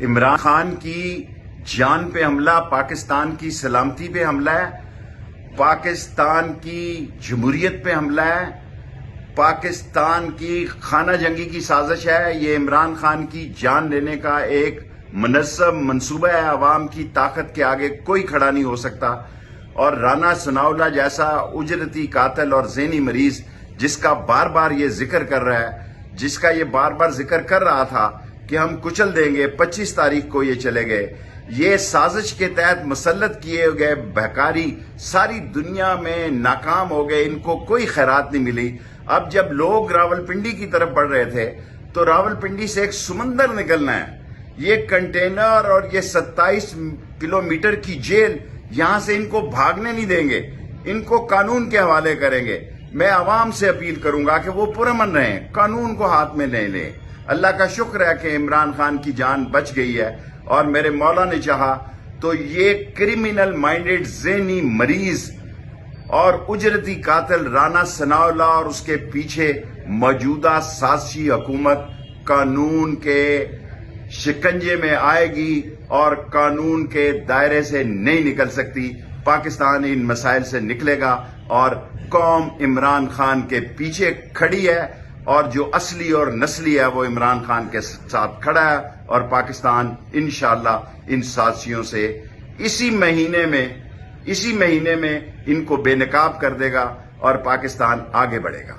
عمران خان کی جان پہ حملہ، پاکستان کی سلامتی پہ حملہ ہے، پاکستان کی جمہوریت پہ حملہ ہے، پاکستان کی خانہ جنگی کی سازش ہے۔ یہ عمران خان کی جان لینے کا ایک منظم منصوبہ ہے۔ عوام کی طاقت کے آگے کوئی کھڑا نہیں ہو سکتا، اور رانا ثناءاللہ جیسا اجرتی قاتل اور ذہنی مریض جس کا بار بار یہ ذکر کر رہا ہے، جس کا یہ بار بار ذکر کر رہا تھا کہ ہم کچل دیں گے، 25 تاریخ کو یہ چلے گئے، یہ سازش کے تحت مسلط کیے گئے بہکاری ساری دنیا میں ناکام ہو گئے، ان کو کوئی خیرات نہیں ملی۔ اب جب لوگ راولپنڈی کی طرف بڑھ رہے تھے تو راولپنڈی سے ایک سمندر نکلنا ہے، یہ کنٹینر اور یہ 27 کلومیٹر کی جیل، یہاں سے ان کو بھاگنے نہیں دیں گے، ان کو قانون کے حوالے کریں گے۔ میں عوام سے اپیل کروں گا کہ وہ پرامن رہیں، قانون کو ہاتھ میں نہیں لیں۔ اللہ کا شکر ہے کہ عمران خان کی جان بچ گئی ہے، اور میرے مولا نے چاہا تو یہ کرمینل مائنڈڈ ذہنی مریض اور اجرتی قاتل رانا ثناءاللہ اور اس کے پیچھے موجودہ سازشی حکومت قانون کے شکنجے میں آئے گی اور قانون کے دائرے سے نہیں نکل سکتی۔ پاکستان ان مسائل سے نکلے گا، اور قوم عمران خان کے پیچھے کھڑی ہے، اور جو اصلی اور نسلی ہے وہ عمران خان کے ساتھ کھڑا ہے، اور پاکستان انشاءاللہ ان سازشیوں سے اسی مہینے میں ان کو بے نقاب کر دے گا، اور پاکستان آگے بڑھے گا۔